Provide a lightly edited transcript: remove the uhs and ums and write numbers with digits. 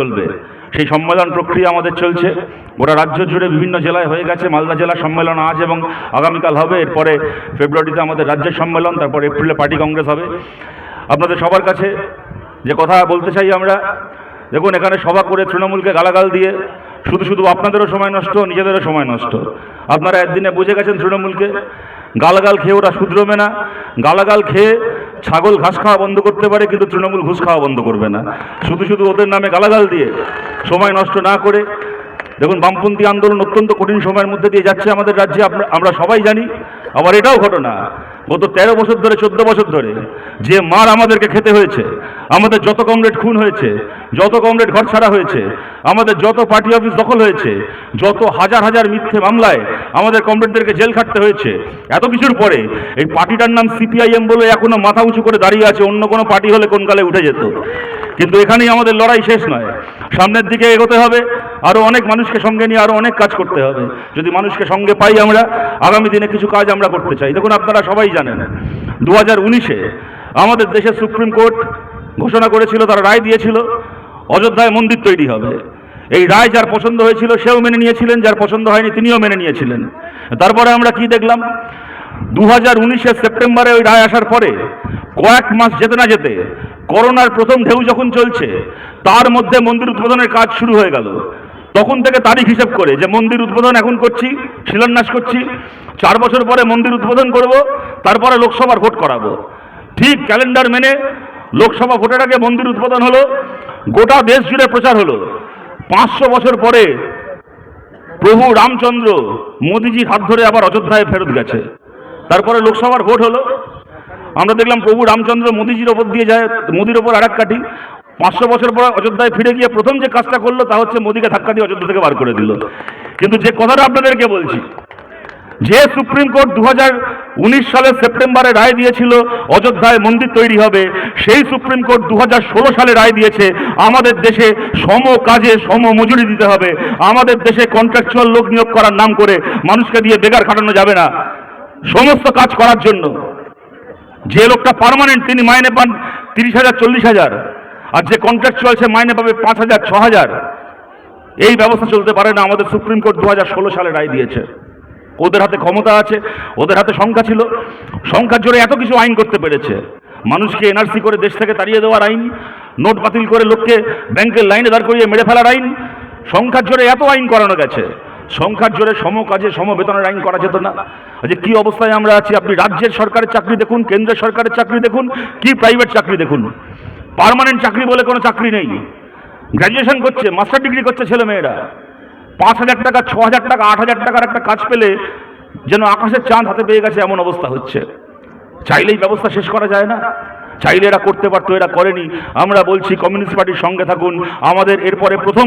চলবে। সেই সম্মেলন প্রক্রিয়া আমাদের চলছে, গোটা রাজ্য জুড়ে বিভিন্ন জেলায় হয়ে গেছে। মালদা জেলা সম্মেলন আজ এবং আগামীকাল হবে, এরপরে ফেব্রুয়ারিতে আমাদের রাজ্যের সম্মেলন, তারপর এপ্রিলে পার্টি কংগ্রেস হবে। আপনাদের সবার কাছে যে কথা বলতে চাই আমরা, দেখুন এখানে সভা করে তৃণমূলকে গালাগাল দিয়ে শুধু শুধু আপনাদেরও সময় নষ্ট, নিজেদেরও সময় নষ্ট। আপনারা একদিনে বুঝে গেছেন তৃণমূলকে, গালাগাল খেয়ে ওরা শুধরোবে না। গালাগাল খেয়ে ছাগল ঘাস খাওয়া বন্ধ করতে পারে, কিন্তু তৃণমূল ঘুষ খাওয়া বন্ধ করবে না। শুধু শুধু ওদের নামে গালাগাল দিয়ে সময় নষ্ট না করে, দেখুন বামপন্থী আন্দোলন অত্যন্ত কঠিন সময়ের মধ্যে দিয়ে যাচ্ছে আমাদের রাজ্যে, আমরা সবাই জানি। আবার এটাও ঘটনা, গত 13 বছর ধরে 14 বছর ধরে যে মার আমাদেরকে খেতে হয়েছে, আমাদের যত কমরেড খুন হয়েছে, যত কমরেড ঘর ছাড়া হয়েছে, আমাদের যত পার্টি অফিস দখল হয়েছে, যত হাজার হাজার মিথ্যে মামলায় আমাদের কমরেডদেরকে জেল খাটতে হয়েছে, এত কিছুর পরে এই পার্টিটার নাম সিপিআইএম বলে এখনো মাথা উঁচু করে দাঁড়িয়ে আছে। অন্য কোনো পার্টি হলে কোন কালে উঠে যেত। কিন্তু এখানেই আমাদের লড়াই শেষ নয়, সামনের দিকে এগোতে হবে। আরও অনেক মানুষকে সঙ্গে নিয়ে আরও অনেক কাজ করতে হবে। যদি মানুষকে সঙ্গে পাই আমরা, আগামী দিনে কিছু কাজ আমরা করতে চাই। দেখুন আপনারা সবাই জানেন 2019-এ আমাদের দেশের সুপ্রিম কোর্ট ঘোষণা করেছিল, তারা রায় দিয়েছিল অযোধ্যায় মন্দির তৈরি হবে। এই রায় যার পছন্দ হয়েছিল সেও মেনে নিয়েছিলেন, যার পছন্দ হয়নি তিনিও মেনে নিয়েছিলেন। তারপরে আমরা কি দেখলাম, 2019-এর সেপ্টেম্বরে ওই রায় আসার পরে কয়েক মাস যেতে না যেতে করোনার প্রথম ঢেউ যখন চলছে, তার মধ্যে মন্দির উদ্বোধনের কাজ শুরু হয়ে গেল। তখন থেকে তারিখ হিসেব করে যে মন্দির উদ্বোধন এখন করছি, শিলান্যাস করছি, 4 বছর পরে মন্দির উদ্বোধন করব, তারপরে লোকসভার ভোট করাবো। ঠিক ক্যালেন্ডার মেনে লোকসভা ভোটের আগে মন্দির উদ্বোধন হলো, গোটা দেশ জুড়ে প্রচার হলো। 500 বছর পরে প্রভু রামচন্দ্র মোদিজির হাত ধরে আবার অযোধ্যায় ফেরত গেছে। তারপরে লোকসভার ভোট হলো, আমরা দেখলাম প্রভু রামচন্দ্র মোদিজির ওপর দিয়ে যায়, মোদির ওপর আরেক কাঠি। 500 বছর পর অযোধ্যায় ফিরে গিয়ে প্রথম যে কাজটা করলো তা হচ্ছে মোদিকে ধাক্কা দিয়ে অযোধ্যা থেকে বার করে দিল। কিন্তু যে কথাটা আপনাদেরকে বলছি, যে সুপ্রিম কোর্ট 2019 সালের সেপ্টেম্বরে রায় দিয়েছিল অযোধ্যায় মন্দির তৈরি হবে, সেই সুপ্রিম কোর্ট 2016 সালে রায় দিয়েছে আমাদের দেশে সম কাজে সম মজুরি দিতে হবে। আমাদের দেশে কন্ট্রাকচুয়াল লোক নিয়োগ করার নাম করে মানুষকে দিয়ে বেকার খাটানো যাবে না। সমস্ত কাজ করার জন্য যে লোকটা পার্মানেন্ট তিনি মাইনে পান 30,000 40,000, আর যে কন্ট্রাকচুয়াল সে মাইনে পাবে 5,000 6,000। এই ব্যবস্থা চলতে পারে না। আমাদের সুপ্রিম কোর্ট 2016 সালে রায় দিয়েছে। ওদের হাতে ক্ষমতা আছে, ওদের হাতে সংখ্যা ছিল, সংখ্যার জোরে এত কিছু আইন করতে পেরেছে। মানুষকে এনআরসি করে দেশ থেকে তাড়িয়ে দেওয়ার আইন, নোট বাতিল করে লোককে ব্যাংকের লাইনে দাঁড় করিয়ে মেরে ফেলার আইন, সংখ্যার জোরে এত আইন করানো গেছে। সংখ্যার জোরে সম কাজে সম বেতনের আইন করা যেত না? যে কি অবস্থায় আমরা আছি, আপনি রাজ্যের সরকারের চাকরি দেখুন, কেন্দ্রের সরকারের চাকরি দেখুন, কি প্রাইভেট চাকরি দেখুন, পার্মানেন্ট চাকরি বলে কোনো চাকরি নেই। গ্র্যাজুয়েশন করছে, মাস্টার ডিগ্রি করছে ছেলে মেয়েরা, 5,000 টাকা 6,000 টাকা 8,000 টাকার একটা কাজ পেলে যেন আকাশের চাঁদ হাতে পেয়ে গেছে এমন অবস্থা হচ্ছে। চাইলেই ব্যবস্থা শেষ করা যায় না? চাইলে এরা করতে পারতো, এরা করেনি। আমরা বলছি কমিউনিস্ট পার্টির সঙ্গে থাকুন। আমাদের এরপরে প্রথম